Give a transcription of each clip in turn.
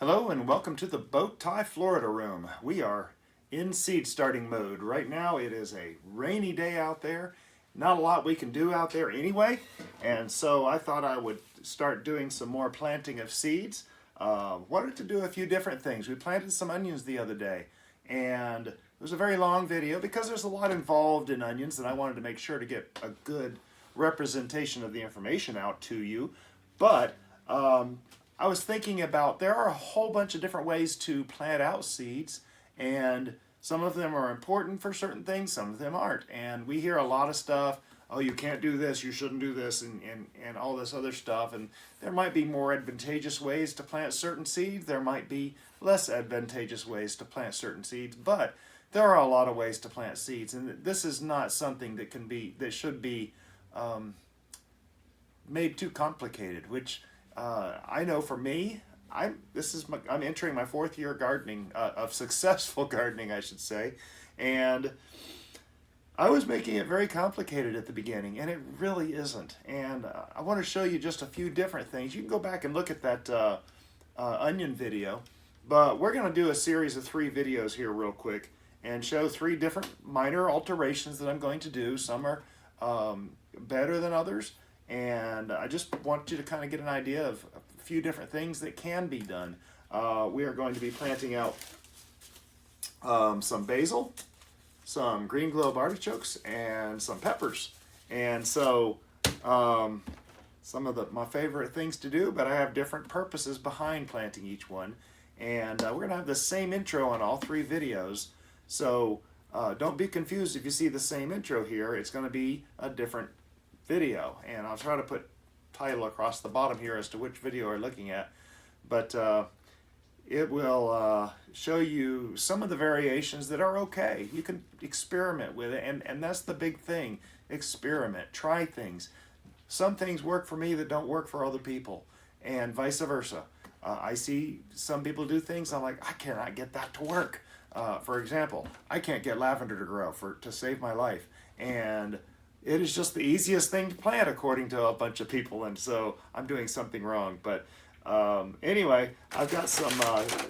Hello and welcome to the Bowtie, Florida room. We are in seed starting mode. Right now it is a rainy day out there. Not a lot we can do out there anyway, and so I thought I would start doing some more planting of seeds. Wanted to do a few different things. We planted some onions the other day, and it was a very long video because there's a lot involved in onions, and I wanted to make sure to get a good representation of the information out to you. But I was thinking about there are a whole bunch of different ways to plant out seeds, and some of them are important for certain things, some of them aren't. And we hear a lot of stuff, oh, you can't do this, you shouldn't do this, and all this other stuff. And there might be more advantageous ways to plant certain seeds. There might be less advantageous ways to plant certain seeds, but there are a lot of ways to plant seeds. And this is not something that should be made too complicated, which I know for me, I'm entering my fourth year gardening, of successful gardening, I should say, and I was making it very complicated at the beginning, and it really isn't. And I want to show you just a few different things. You can go back and look at that onion video, but we're going to do a series of 3 videos here real quick and show 3 different minor alterations that I'm going to do. Some are better than others. And I just want you to kind of get an idea of a few different things that can be done. We are going to be planting out some basil, some green globe artichokes, and some peppers. And so some of my favorite things to do, but I have different purposes behind planting each one. And we're going to have the same intro on all 3 videos. So don't be confused if you see the same intro here. It's going to be a different video, and I'll try to put title across the bottom here as to which video we're looking at, but it will show you some of the variations that are okay. You can experiment with it, and that's the big thing. Experiment, try things. Some things work for me that don't work for other people, and vice versa. I see some people do things, I'm like, I cannot get that to work. For example, I can't get lavender to grow to save my life, and it is just the easiest thing to plant according to a bunch of people, and so I'm doing something wrong. But anyway, I've got some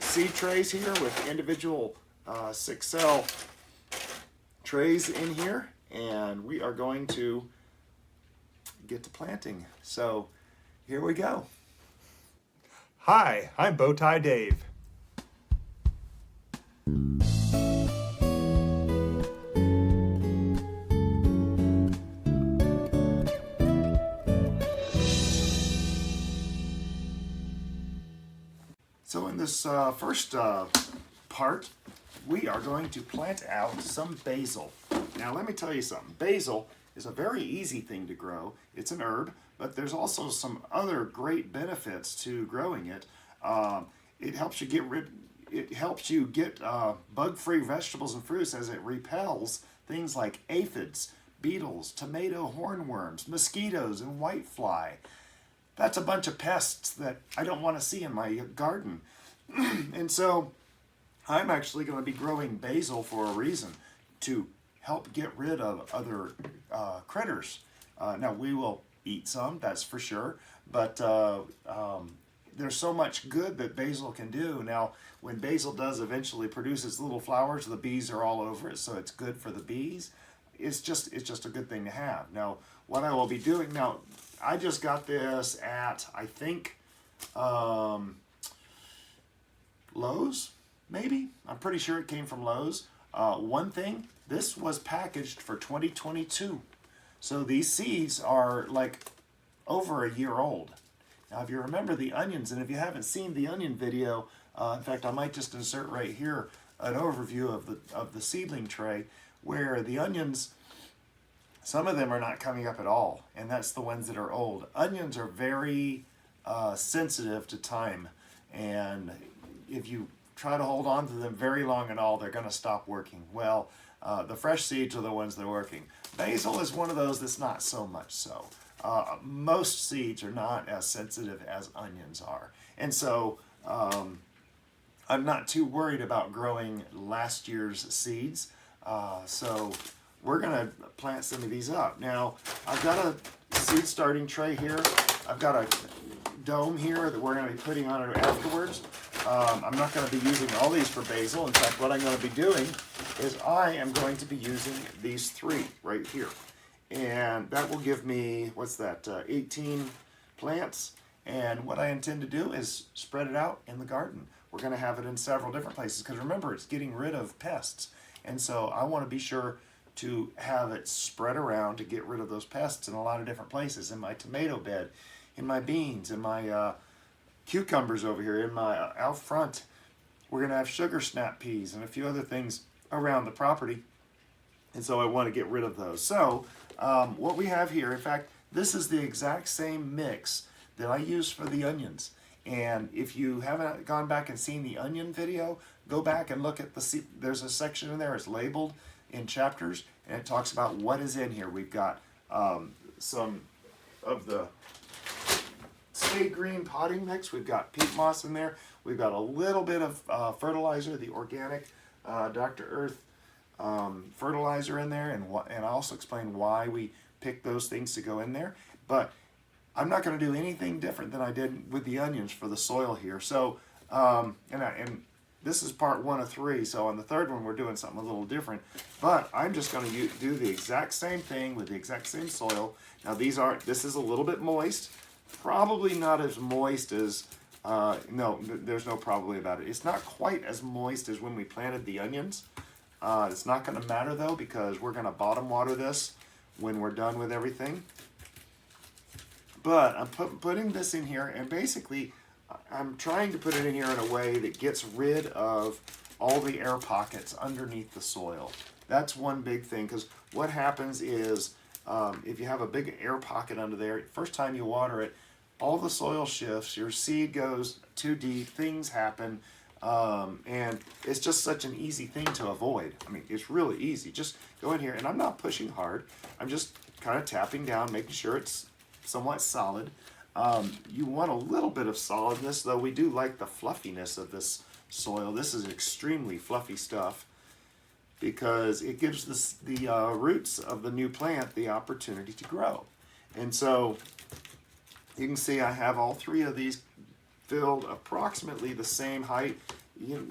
seed trays here with individual 6-cell trays in here, and we are going to get to planting. So here we go. Hi, I'm Bowtie Dave. So in this first part, we are going to plant out some basil. Now let me tell you something. Basil is a very easy thing to grow. It's an herb, but there's also some other great benefits to growing it. It helps you get bug-free vegetables and fruits, as it repels things like aphids, beetles, tomato hornworms, mosquitoes, and whitefly. That's a bunch of pests that I don't want to see in my garden. And so I'm actually going to be growing basil for a reason, to help get rid of other critters. Now we will eat some, that's for sure, but there's so much good that basil can do. Now when basil does eventually produce its little flowers, the bees are all over it, so it's good for the bees. It's just a good thing to have. Now what I will be doing now, I just got this at, I think, Lowe's, maybe? I'm pretty sure it came from Lowe's. One thing, this was packaged for 2022. So these seeds are like over a year old. Now if you remember the onions, and if you haven't seen the onion video, in fact I might just insert right here an overview of the seedling tray, where the onions, some of them are not coming up at all, and that's the ones that are old. Onions are very sensitive to time, and if you try to hold on to them very long and all, they're going to stop working. Well, the fresh seeds are the ones that are working. Basil is one of those that's not so much so. Most seeds are not as sensitive as onions are, and so I'm not too worried about growing last year's seeds. So we're going to plant some of these up. Now, I've got a seed starting tray here. I've got a dome here that we're going to be putting on it afterwards. I'm not going to be using all these for basil. In fact, what I'm going to be doing is I am going to be using these 3 right here. And that will give me, what's that, 18 plants. And what I intend to do is spread it out in the garden. We're going to have it in several different places because remember, it's getting rid of pests. And so I want to be sure to have it spread around to get rid of those pests in a lot of different places. In my tomato bed, in my beans, in my cucumbers over here, in my out front. We're going to have sugar snap peas and a few other things around the property. And so I want to get rid of those. So what we have here, in fact, this is the exact same mix that I use for the onions. And if you haven't gone back and seen the onion video, go back and look at there's a section in there, it's labeled in chapters, and it talks about what is in here. We've got some of the Stay Green potting mix, we've got peat moss in there, we've got a little bit of fertilizer, the organic Dr. Earth fertilizer in there, and I also explain why we picked those things to go in there. But I'm not going to do anything different than I did with the onions for the soil here. So, and this is part 1 of 3. So on the third one, we're doing something a little different. But I'm just going to do the exact same thing with the exact same soil. Now this is a little bit moist. Probably not as moist as, no, there's no probably about it. It's not quite as moist as when we planted the onions. It's not going to matter though, because we're going to bottom water this when we're done with everything. But I'm putting this in here, and basically I'm trying to put it in here in a way that gets rid of all the air pockets underneath the soil. That's one big thing, because what happens is if you have a big air pocket under there, first time you water it, all the soil shifts, your seed goes too deep, things happen, and it's just such an easy thing to avoid. I mean, it's really easy. Just go in here, and I'm not pushing hard. I'm just kind of tapping down, making sure it's somewhat solid. You want a little bit of solidness, though we do like the fluffiness of this soil. This is extremely fluffy stuff because it gives the roots of the new plant the opportunity to grow. And so you can see I have all 3 of these filled approximately the same height.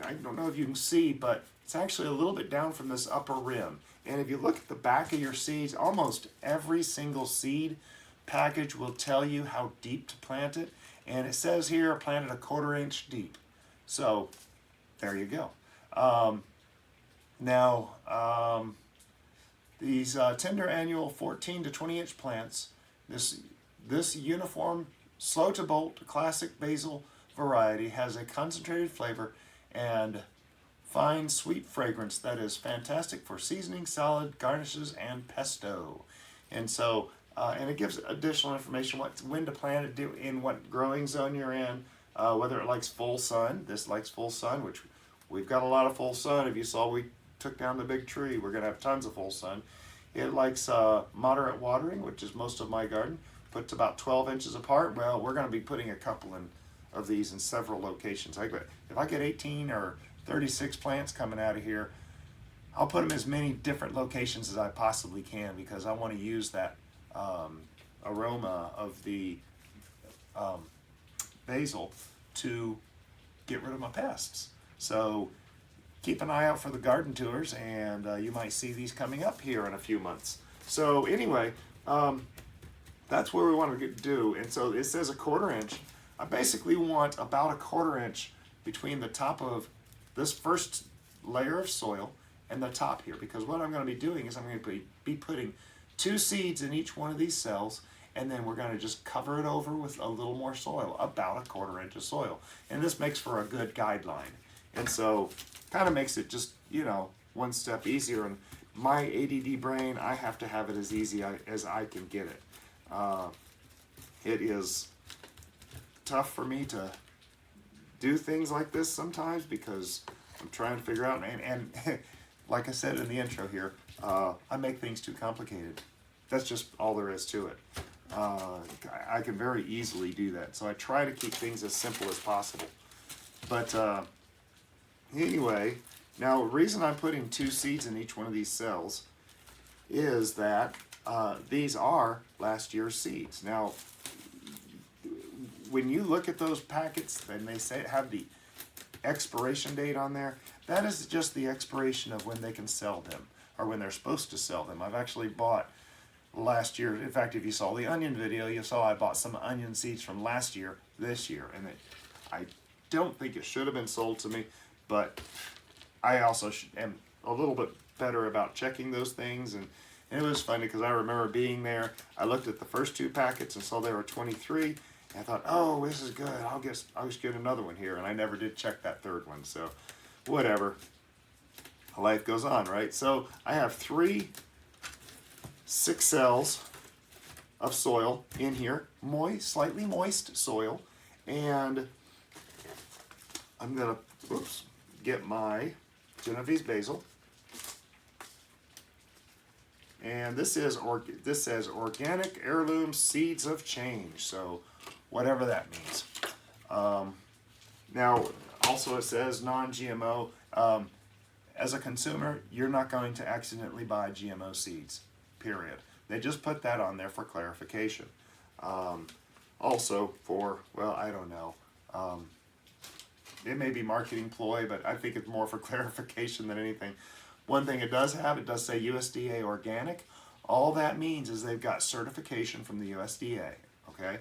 I don't know if you can see, but it's actually a little bit down from this upper rim. And if you look at the back of your seeds, almost every single seed package will tell you how deep to plant it, and it says here planted 1/4 inch deep. So there you go. These tender annual 14 to 20 inch plants, this uniform slow to bolt classic basil variety has a concentrated flavor and fine sweet fragrance that is fantastic for seasoning, salad, garnishes, and pesto. And so and it gives additional information when to plant it, in what growing zone you're in, whether it likes full sun. This likes full sun, which we've got a lot of full sun. If you saw, we took down the big tree. We're going to have tons of full sun. It likes moderate watering, which is most of my garden. Puts about 12 inches apart. Well, we're going to be putting a couple of these in several locations. If I get 18 or 36 plants coming out of here, I'll put them as many different locations as I possibly can, because I want to use that aroma of the basil to get rid of my pests. So keep an eye out for the garden tours, and you might see these coming up here in a few months. So anyway, that's where we want to do. And so it says 1/4 inch. I basically want about 1/4 inch between the top of this first layer of soil and the top here, because what I'm going to be doing is I'm going to be putting 2 seeds in each one of these cells, and then we're going to just cover it over with a little more soil, about 1/4 inch of soil. And this makes for a good guideline. And so kind of makes it just, one step easier. And my ADD brain, I have to have it as easy as I can get it. It is tough for me to do things like this sometimes because I'm trying to figure out, and like I said in the intro here, I make things too complicated. That's just all there is to it. I can very easily do that. So I try to keep things as simple as possible. But anyway, now the reason I'm putting 2 seeds in each one of these cells is that these are last year's seeds. Now, when you look at those packets and they say have the expiration date on there, that is just the expiration of when they can sell them, or when they're supposed to sell them. I've actually bought last year, in fact, if you saw the onion video, you saw I bought some onion seeds from last year, this year, and I don't think it should have been sold to me, but I also am a little bit better about checking those things, and it was funny because I remember being there. I looked at the first 2 packets and saw they were 23, and I thought, oh, this is good. I'll just get another one here, and I never did check that 3rd one. So, whatever. Life goes on, right? So I have 6 cells of soil in here, slightly moist soil, and I'm gonna, get my Genovese Basil. And this says organic heirloom seeds of change, so whatever that means. Now, also it says non-GMO. As a consumer, you're not going to accidentally buy GMO seeds, period. They just put that on there for clarification. Also for, well, I don't know. It may be marketing ploy, but I think it's more for clarification than anything. One thing it does say USDA organic. All that means is they've got certification from the USDA, okay?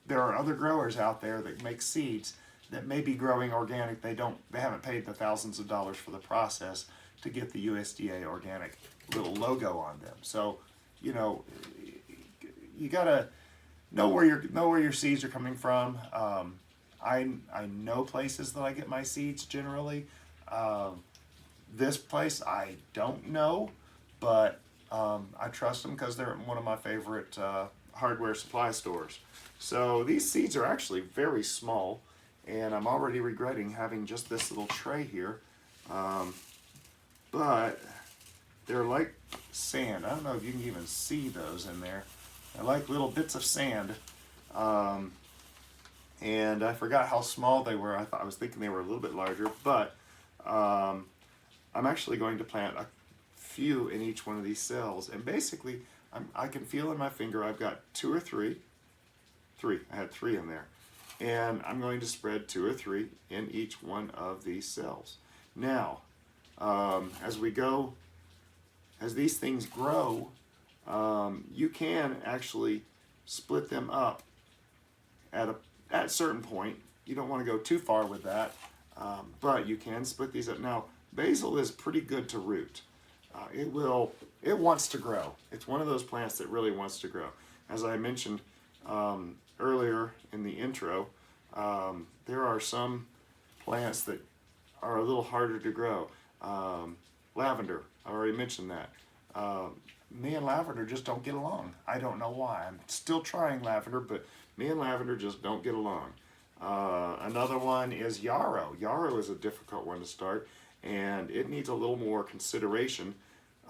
There are other growers out there that make seeds that may be growing organic. They haven't paid the thousands of dollars for the process to get the USDA organic little logo on them. So, you know, you gotta know where your seeds are coming from. I know places that I get my seeds generally. This place I don't know, but I trust them because they're one of my favorite hardware supply stores. So these seeds are actually very small, and I'm already regretting having just this little tray here. But they're like sand. I don't know if you can even see those in there. They're like little bits of sand. And I forgot how small they were. I was thinking they were a little bit larger, but I'm actually going to plant a few in each one of these cells. And basically, I can feel in my finger I've got 2 or 3. I had 3 in there. And I'm going to spread 2 or 3 in each one of these cells. Now, as these things grow, you can actually split them up at a certain point. You don't want to go too far with that, but you can split these up. Now, basil is pretty good to root. It wants to grow. It's one of those plants that really wants to grow. As I mentioned earlier in the intro, there are some plants that are a little harder to grow. Lavender, I already mentioned that. Me and lavender just don't get along. I don't know why. I'm still trying lavender, but me and lavender just don't get along. Another one is yarrow. Yarrow is a difficult one to start, and it needs a little more consideration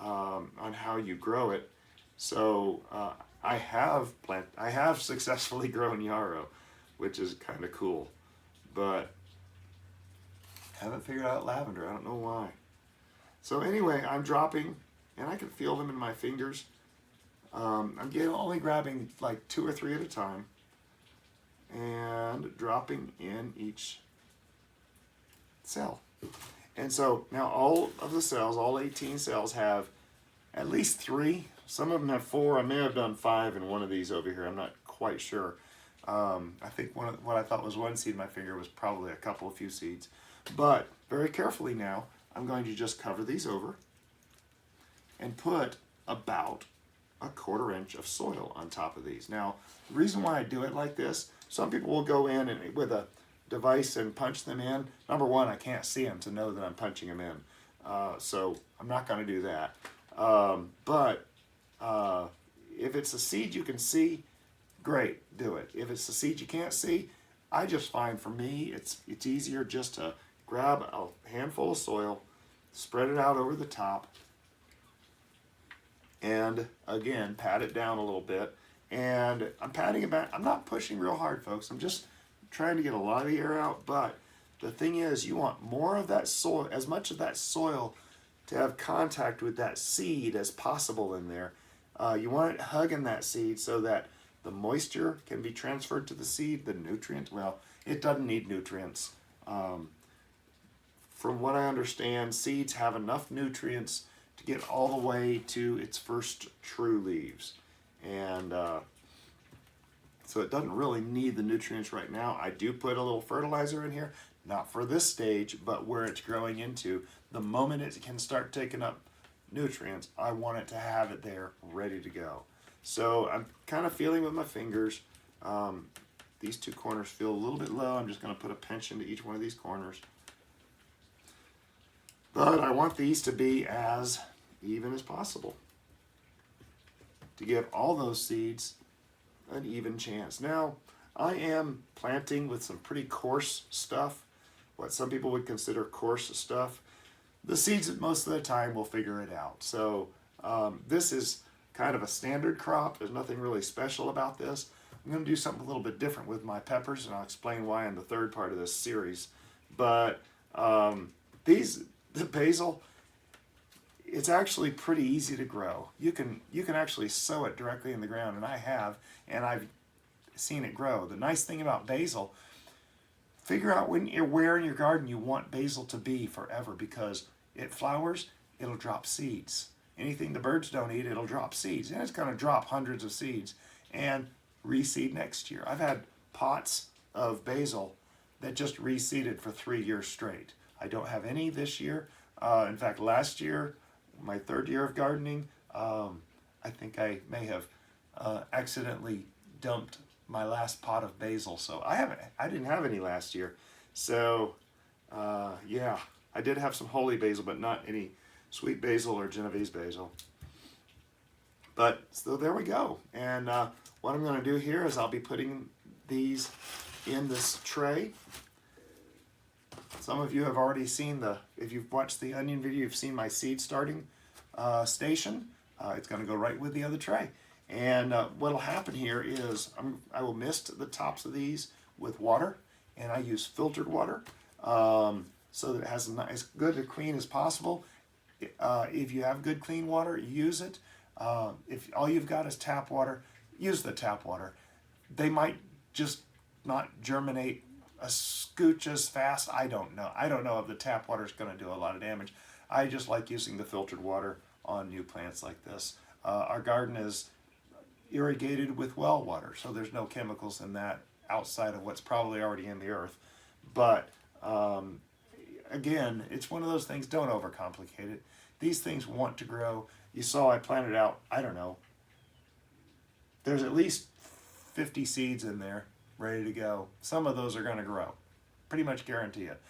on how you grow it. So I have successfully grown yarrow, which is kind of cool, but haven't figured out lavender. I don't know why. So anyway, I'm dropping, and I can feel them in my fingers. I'm only grabbing like 2 or 3 at a time, and dropping in each cell. And so now all of the cells, all 18 cells, have at least 3. Some of them have 4. I may have done 5 in one of these over here. I'm not quite sure. I think what I thought was 1 seed in my finger was probably a few seeds. But very carefully now, I'm going to just cover these over and put about a 1/4 inch of soil on top of these. Now, the reason why I do it like this, some people will go in and with a device and punch them in. Number one, I can't see them to know that I'm punching them in. So I'm not going to do that. But if it's a seed you can see, great, do it. If it's a seed you can't see, I just find for me it's easier just to grab a handful of soil, spread it out over the top, and again, pat it down a little bit. And I'm patting it back. I'm not pushing real hard, folks. I'm just trying to get a lot of the air out. But the thing is, you want more of that soil, as much of that soil to have contact with that seed as possible in there. You want it hugging that seed so that The moisture can be transferred to the seed. The nutrients, well, it doesn't need nutrients. From what I understand, seeds have enough nutrients to get all the way to its first true leaves. And so it doesn't really need the nutrients right now. I do put a little fertilizer in here, not for this stage, but where it's growing into. The moment it can start taking up nutrients, I want it to have it there ready to go. So I'm kind of feeling with my fingers. These two corners feel a little bit low. I'm just going to put a pinch into each one of these corners. But I want these to be as even as possible to give all those seeds an even chance. Now, I am planting with some pretty coarse stuff, what some people would consider coarse stuff. The seeds most of the time will figure it out. So this is kind of a standard crop. There's nothing really special about this. I'm going to do something a little bit different with my peppers, and I'll explain why in the third part of this series. But the basil, it's actually pretty easy to grow. You can actually sow it directly in the ground, and I have, and I've seen it grow. The nice thing about basil, figure out where in your garden you want basil to be forever, because it flowers, it'll drop seeds. Anything the birds don't eat, it'll drop seeds, and it's going to drop hundreds of seeds and reseed next year. I've had pots of basil that just reseeded for 3 years straight. I don't have any this year. In fact, last year, my third year of gardening, I think I may have accidentally dumped my last pot of basil. So I didn't have any last year. So yeah, I did have some holy basil, but not any sweet basil or Genovese basil. But so there we go. And what I'm going to do here is I'll be putting these in this tray. Some of you have already seen if you've watched the onion video, you've seen my seed starting station. It's going to go right with the other tray. And what'll happen here is I will mist the tops of these with water, and I use filtered water so that it has as good a clean as possible. If you have good clean water, use it. If all you've got is tap water, use the tap water. They might just not germinate a scooch as fast. I don't know. I don't know if the tap water is going to do a lot of damage. I just like using the filtered water on new plants like this. Our garden is irrigated with well water, so there's no chemicals in that outside of what's probably already in the earth. But again, it's one of those things, don't overcomplicate it. These things want to grow. You saw I planted out, I don't know, there's at least 50 seeds in there ready to go. Some of those are going to grow. Pretty much guarantee it.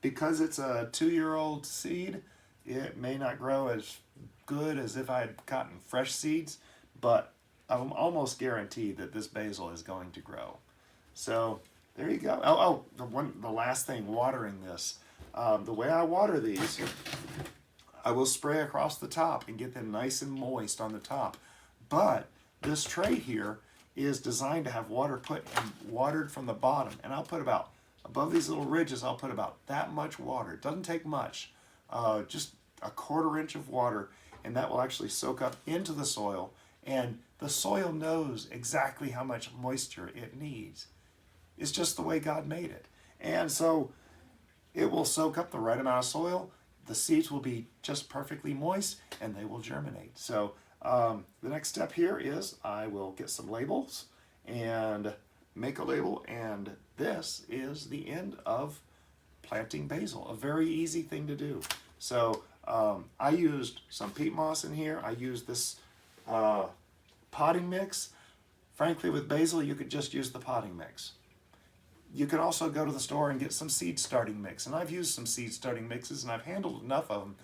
Because it's a 2-year-old seed, it may not grow as good as if I had gotten fresh seeds, but I'm almost guaranteed that this basil is going to grow. So there you go. The last thing, watering this. The way I water these, I will spray across the top and get them nice and moist on the top. But this tray here is designed to have water put and watered from the bottom. And I'll put about, above these little ridges, I'll put about that much water. It doesn't take much, just a 1/4 inch of water, and that will actually soak up into the soil. And the soil knows exactly how much moisture it needs. It's just the way God made it. And so it will soak up the right amount of soil. The seeds will be just perfectly moist, and they will germinate. So the next step here is I will get some labels and make a label, and this is the end of planting basil. A very easy thing to do. So I used some peat moss in here. I used this potting mix. Frankly, with basil, you could just use the potting mix. You can also go to the store and get some seed starting mix. And I've used some seed starting mixes, and I've handled enough of them.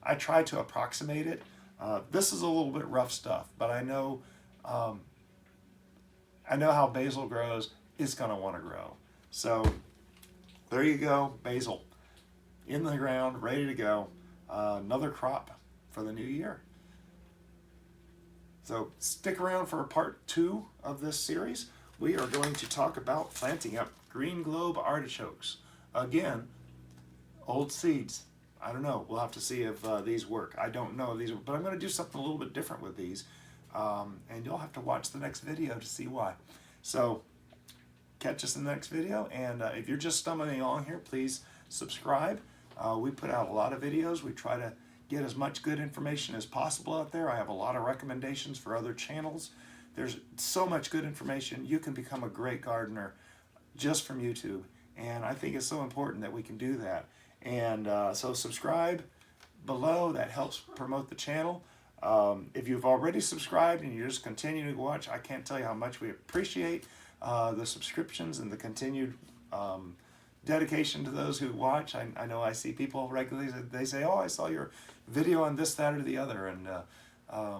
I try to approximate it. This is a little bit rough stuff, but I know how basil grows. It's going to want to grow. So there you go, basil in the ground, ready to go. Another crop for the new year. So stick around for part 2 of this series. We are going to talk about planting up green globe artichokes. Again, old seeds. I don't know. We'll have to see if these work. I don't know if these, but I'm going to do something a little bit different with these. And you'll have to watch the next video to see why. So catch us in the next video, and if you're just stumbling along here, please subscribe. We put out a lot of videos. We try to get as much good information as possible out there. I have a lot of recommendations for other channels. There's so much good information. You can become a great gardener just from YouTube, and I think it's so important that we can do that. And so subscribe below. That helps promote the channel. If you've already subscribed and you're just continuing to watch, I can't tell you how much we appreciate the subscriptions and the continued dedication to those who watch. I know I see people regularly, they say, oh, I saw your video on this, that, or the other, and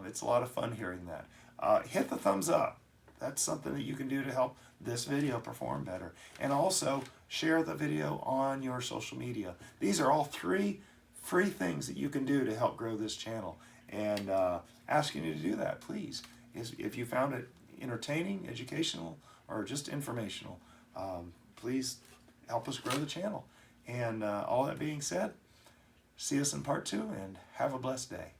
it's a lot of fun hearing that. Hit the thumbs up. That's something that you can do to help this video perform better. And also, share the video on your social media. These are all 3 free things that you can do to help grow this channel. And asking you to do that, please. If you found it entertaining, educational, or just informational, please help us grow the channel. And all that being said, see us in part 2, and have a blessed day.